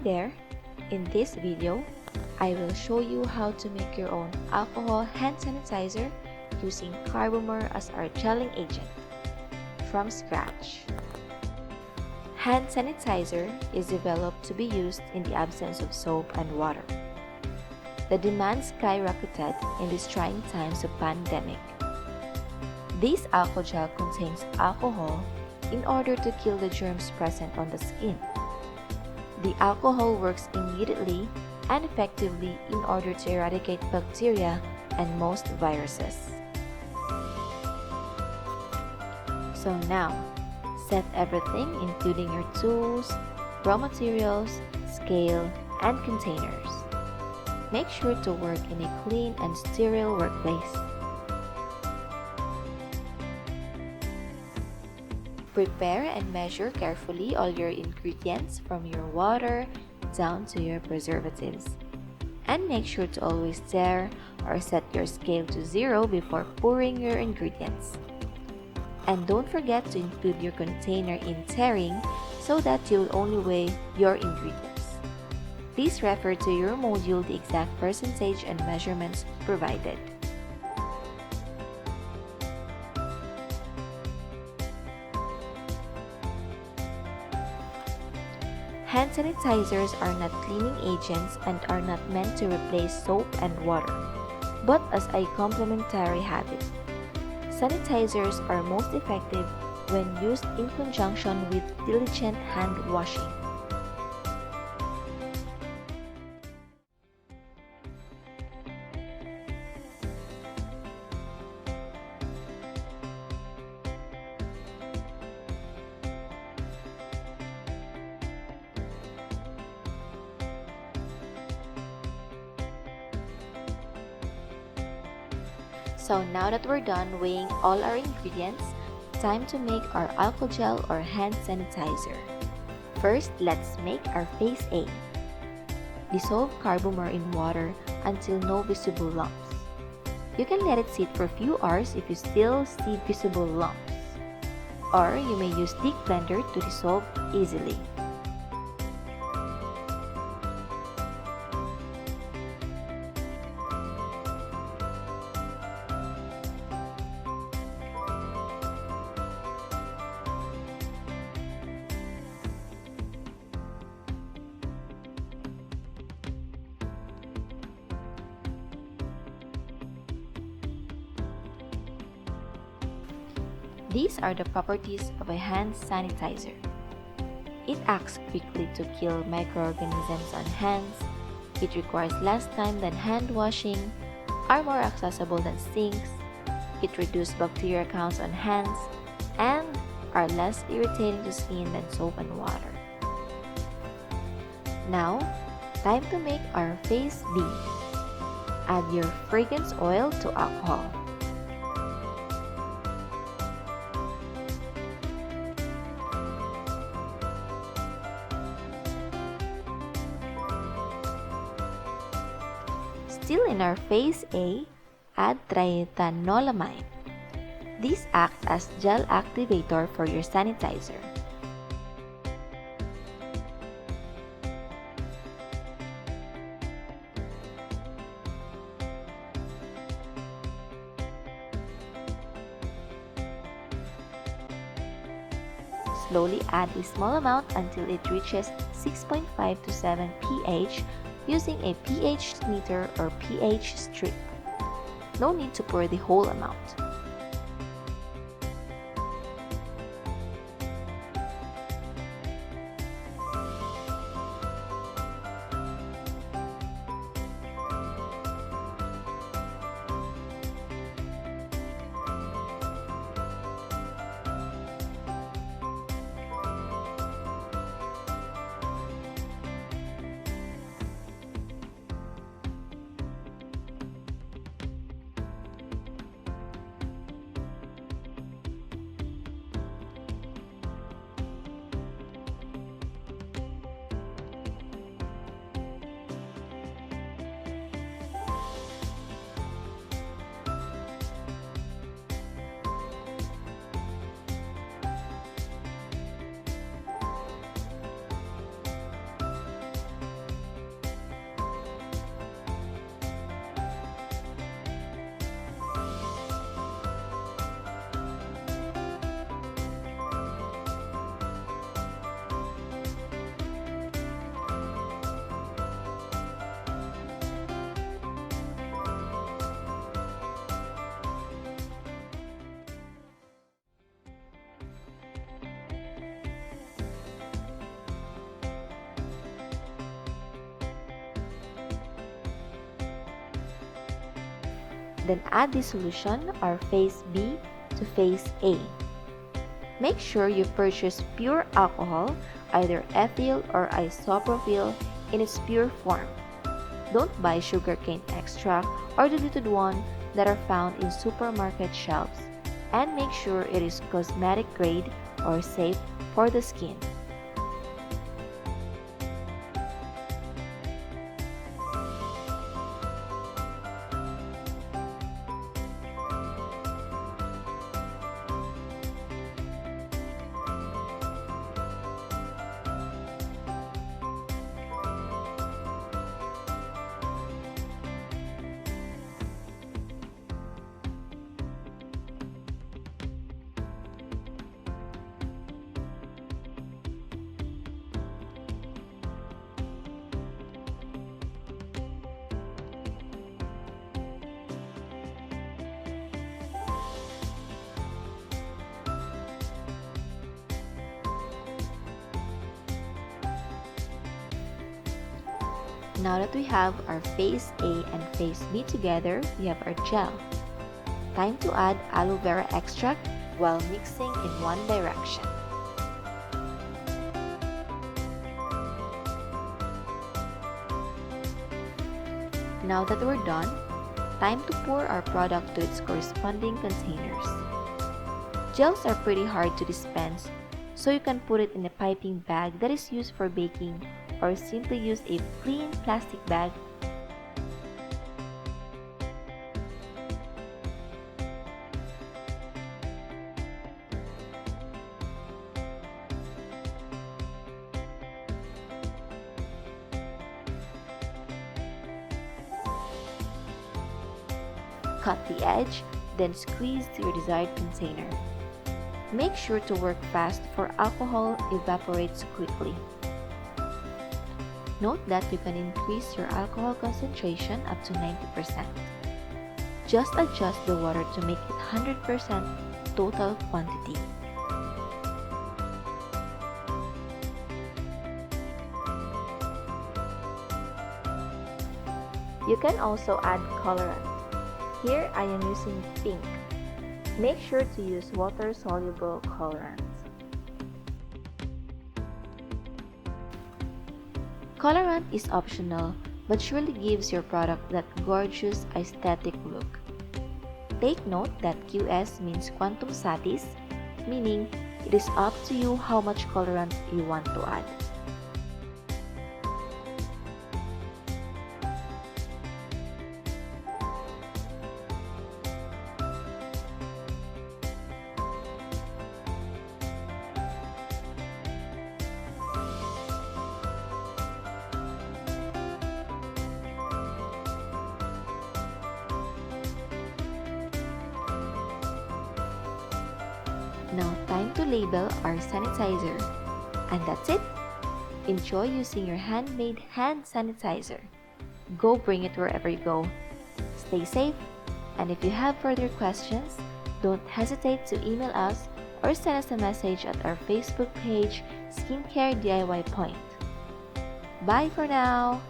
there! In this video, I will show you how to make your own alcohol hand sanitizer using carbomer as our gelling agent from scratch. Hand sanitizer is developed to be used in the absence of soap and water. The demand skyrocketed in these trying times of pandemic. This Alcogel contains alcohol in order to kill the germs present on the skin. The alcohol works immediately and effectively in order to eradicate bacteria and most viruses. So now, set everything including your tools, raw materials, scale, and containers. Make sure to work in a clean and sterile workplace. Prepare and measure carefully all your ingredients from your water down to your preservatives. And make sure to always stir or set your scale to 0 before pouring your ingredients. And don't forget to include your container in tearing so that you'll only weigh your ingredients. Please refer to your module the exact percentage and measurements provided. Hand sanitizers are not cleaning agents and are not meant to replace soap and water, but as a complementary habit. Sanitizers are most effective when used in conjunction with diligent hand washing. So now that we're done weighing all our ingredients, time to make our Alcogel or hand sanitizer. First, let's make our phase A. Dissolve carbomer in water until no visible lumps. You can let it sit for a few hours if you still see visible lumps. Or you may use thick blender to dissolve easily. These are the properties of a hand sanitizer. It acts quickly to kill microorganisms on hands, it requires less time than hand washing, are more accessible than sinks, it reduces bacteria counts on hands, and are less irritating to skin than soap and water. Now, time to make our phase B. Add your fragrance oil to alcohol. Still in our phase A, add 𝐕𝓃𝓃𝓄lamine. This acts as gel activator for your sanitizer. Slowly add a small amount until it reaches 6.5 to 7 pH using a pH meter or pH strip. No need to pour the whole amount. Then add the solution or phase B to phase A. Make sure you purchase pure alcohol, either ethyl or isopropyl in its pure form. Don't buy sugarcane extract or diluted one that are found in supermarket shelves, and make sure it is cosmetic grade or safe for the skin. Now that we have our phase A and phase B together, we have our gel. Time to add aloe vera extract while mixing in one direction. Now that we're done, time to pour our product to its corresponding containers. Gels are pretty hard to dispense, so you can put it in a piping bag that is used for baking, or simply use a clean plastic bag. Cut the edge, then squeeze to your desired container. Make sure to work fast for alcohol evaporates quickly. Note that you can increase your alcohol concentration up to 90%. Just adjust the water to make it 100% total quantity. You can also add colorant. Here I am using pink. Make sure to use water-soluble colorants. Colorant is optional, but surely gives your product that gorgeous aesthetic look. Take note that QS means quantum satis, meaning it is up to you how much colorant you want to add. Now time to label our sanitizer. And that's it! Enjoy using your handmade hand sanitizer. Go bring it wherever you go. Stay safe, and if you have further questions, don't hesitate to email us or send us a message at our Facebook page, Skincare DIY Point. Bye for now!